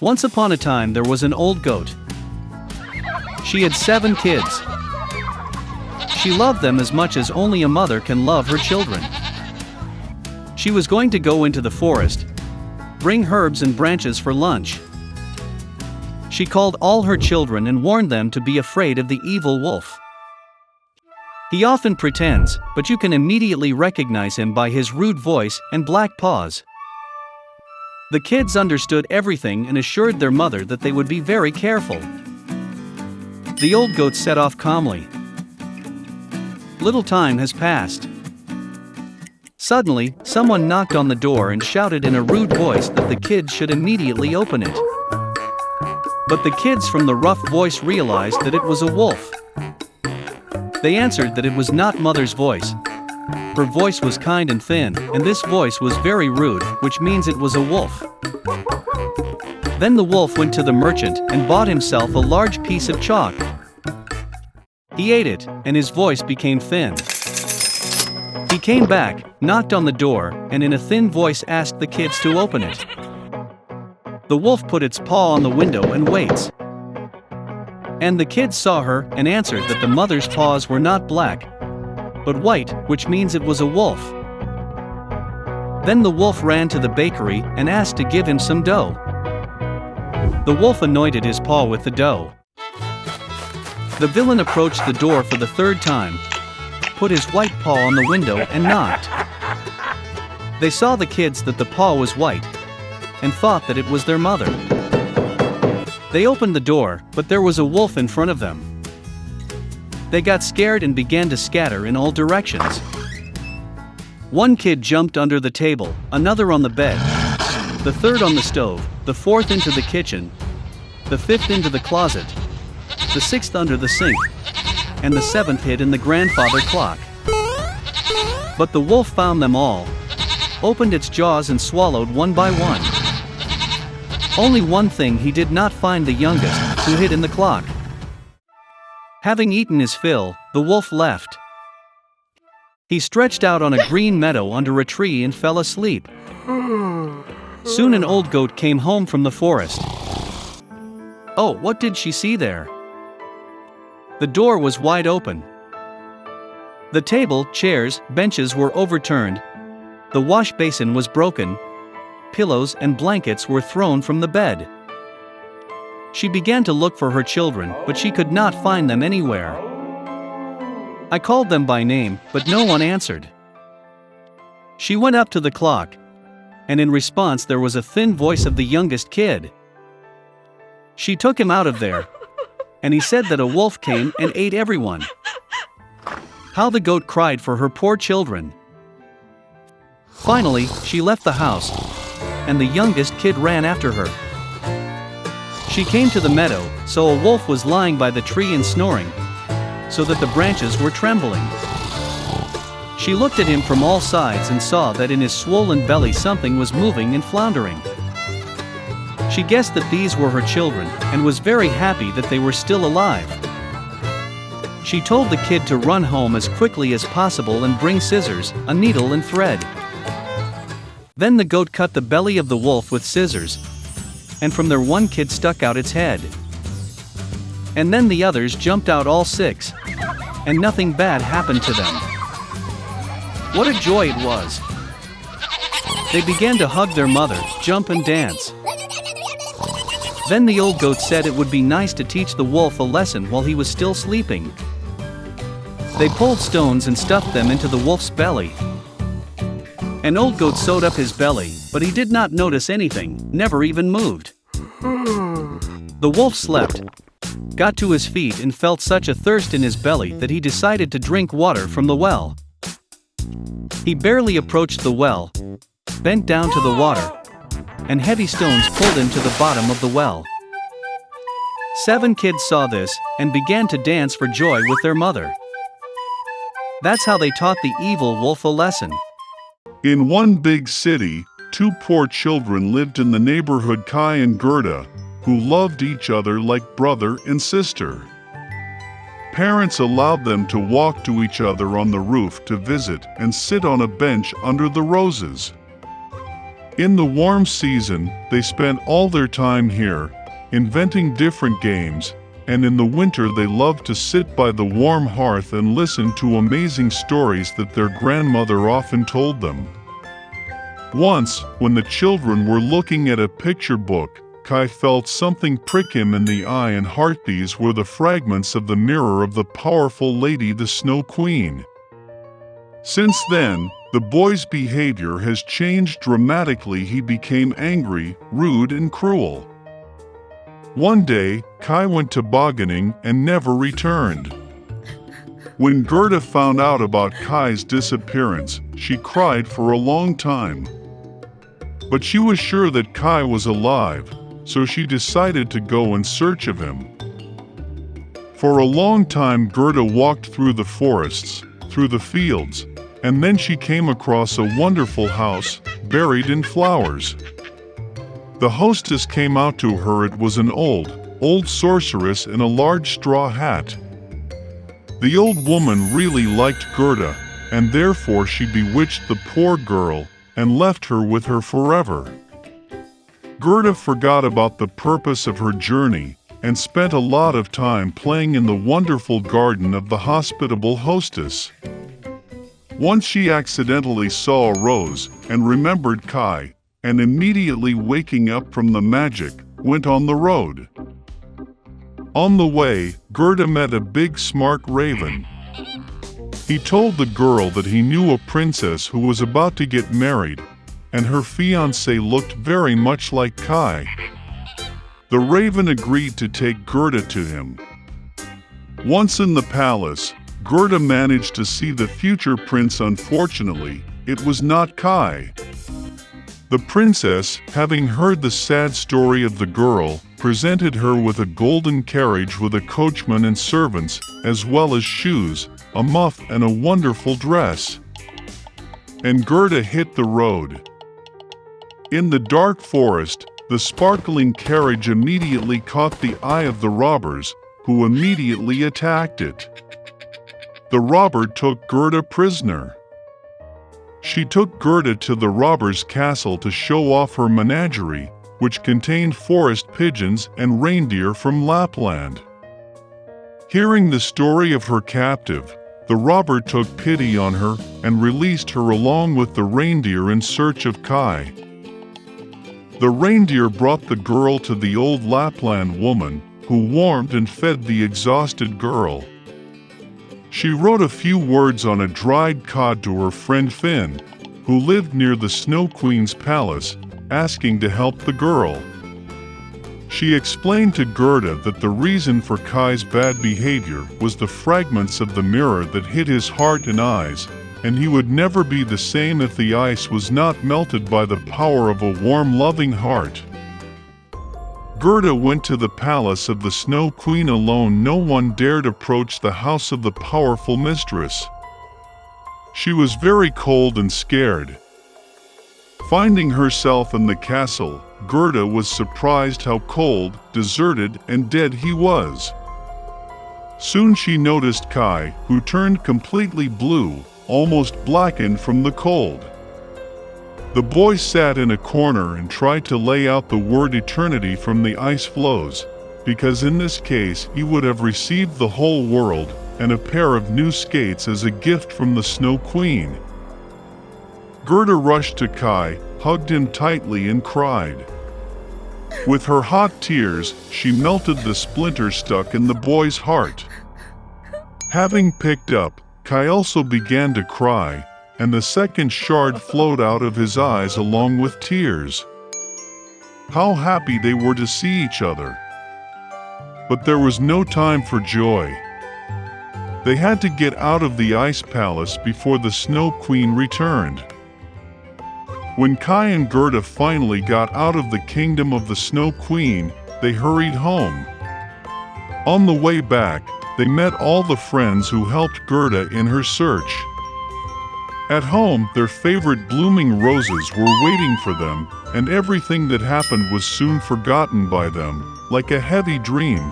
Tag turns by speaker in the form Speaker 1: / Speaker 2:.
Speaker 1: Once upon a time there was an old goat. She had 7 kids. She loved them as much as only a mother can love her children. She was going to go into the forest, bring herbs and branches for lunch. She called all her children and warned them to be afraid of the evil wolf. He often pretends, but you can immediately recognize him by his rude voice and black paws. The kids understood everything and assured their mother that they would be very careful. The old goat set off calmly. Little time has passed. Suddenly, someone knocked on the door and shouted in a rude voice that the kids should immediately open it. But the kids from the rough voice realized that it was a wolf. They answered that it was not mother's voice. Her voice was kind and thin, and this voice was very rude, which means it was a wolf. Then the wolf went to the merchant and bought himself a large piece of chalk. He ate it, and his voice became thin. He came back, knocked on the door, and in a thin voice asked the kids to open it. The wolf put its paw on the window and waits. And the kids saw her and answered that the mother's paws were not black, but white, which means it was a wolf. Then the wolf ran to the bakery and asked to give him some dough. The wolf anointed his paw with the dough. The villain approached the door for the 3rd time, put his white paw on the window and knocked. They saw the kids that the paw was white, and thought that it was their mother. They opened the door, but there was a wolf in front of them. They got scared and began to scatter in all directions. One kid jumped under the table, another on the bed, the 3rd on the stove, the 4th into the kitchen, the 5th into the closet, the 6th under the sink, and the 7th hid in the grandfather clock. But the wolf found them all, opened its jaws and swallowed one by one. Only one thing he did not find: the youngest, who hid in the clock. Having eaten his fill, the wolf left. He stretched out on a green meadow under a tree and fell asleep. Soon an old goat came home from the forest. Oh, what did she see there? The door was wide open. The table, chairs, benches were overturned. The wash basin was broken. Pillows and blankets were thrown from the bed. She began to look for her children, but she could not find them anywhere. I called them by name, but no one answered. She went up to the clock, and in response there was a thin voice of the youngest kid. She took him out of there, and he said that a wolf came and ate everyone. How the goat cried for her poor children. Finally, she left the house, and the youngest kid ran after her. She came to the meadow, so a wolf was lying by the tree and snoring, so that the branches were trembling. She looked at him from all sides and saw that in his swollen belly something was moving and floundering. She guessed that these were her children, and was very happy that they were still alive. She told the kid to run home as quickly as possible and bring scissors, a needle and thread. Then the goat cut the belly of the wolf with scissors, and from there one kid stuck out its head. And then the others jumped out, all 6, and nothing bad happened to them. What a joy it was! They began to hug their mother, jump and dance. Then the old goat said it would be nice to teach the wolf a lesson while he was still sleeping. They pulled stones and stuffed them into the wolf's belly. An old goat sewed up his belly, but he did not notice anything, never even moved. The wolf slept, got to his feet and felt such a thirst in his belly that he decided to drink water from the well. He barely approached the well, bent down to the water, and heavy stones pulled him to the bottom of the well. 7 kids saw this, and began to dance for joy with their mother. That's how they taught the evil wolf a lesson.
Speaker 2: In one big city, 2 poor children lived in the neighborhood, Kai and Gerda, who loved each other like brother and sister. Parents allowed them to walk to each other on the roof to visit and sit on a bench under the roses. In the warm season, they spent all their time here, inventing different games, and in the winter they loved to sit by the warm hearth and listen to amazing stories that their grandmother often told them. Once, when the children were looking at a picture book, Kai felt something prick him in the eye and heart. These were the fragments of the mirror of the powerful lady, the Snow Queen. Since then, the boy's behavior has changed dramatically. He became angry, rude, and cruel. One day, Kai went tobogganing and never returned. When Gerda found out about Kai's disappearance, she cried for a long time. But she was sure that Kai was alive, so she decided to go in search of him. For a long time Gerda walked through the forests, through the fields, and then she came across a wonderful house, buried in flowers. The hostess came out to her. It was an old sorceress in a large straw hat. The old woman really liked Gerda, and therefore she bewitched the poor girl and left her with her forever. Gerda forgot about the purpose of her journey and spent a lot of time playing in the wonderful garden of the hospitable hostess. Once she accidentally saw a rose and remembered Kai, and immediately waking up from the magic, went on the road. On the way, Gerda met a big smart raven. He told the girl that he knew a princess who was about to get married, and her fiancé looked very much like Kai. The raven agreed to take Gerda to him. Once in the palace, Gerda managed to see the future prince. Unfortunately, it was not Kai. The princess, having heard the sad story of the girl, presented her with a golden carriage with a coachman and servants, as well as shoes, a muff, and a wonderful dress. And Gerda hit the road. In the dark forest, the sparkling carriage immediately caught the eye of the robbers, who immediately attacked it. The robber took Gerda prisoner. She took Gerda to the robber's castle to show off her menagerie, which contained forest pigeons and reindeer from Lapland. Hearing the story of her captive, the robber took pity on her and released her along with the reindeer in search of Kai. The reindeer brought the girl to the old Lapland woman, who warmed and fed the exhausted girl. She wrote a few words on a dried cod to her friend Finn, who lived near the Snow Queen's palace, asking to help the girl. She explained to Gerda that the reason for Kai's bad behavior was the fragments of the mirror that hit his heart and eyes, and he would never be the same if the ice was not melted by the power of a warm, loving heart. Gerda went to the palace of the Snow Queen alone. No one dared approach the house of the powerful mistress. She was very cold and scared. Finding herself in the castle, Gerda was surprised how cold, deserted, and dead he was. Soon she noticed Kai, who turned completely blue, almost blackened from the cold. The boy sat in a corner and tried to lay out the word eternity from the ice floes, because in this case he would have received the whole world and a pair of new skates as a gift from the Snow Queen. Gerda rushed to Kai, hugged him tightly and cried. With her hot tears, she melted the splinter stuck in the boy's heart. Having picked up, Kai also began to cry, and the second shard flowed out of his eyes along with tears. How happy they were to see each other! But there was no time for joy. They had to get out of the ice palace before the Snow Queen returned. When Kai and Gerda finally got out of the kingdom of the Snow Queen, they hurried home. On the way back, they met all the friends who helped Gerda in her search. At home, their favorite blooming roses were waiting for them, and everything that happened was soon forgotten by them, like a heavy dream.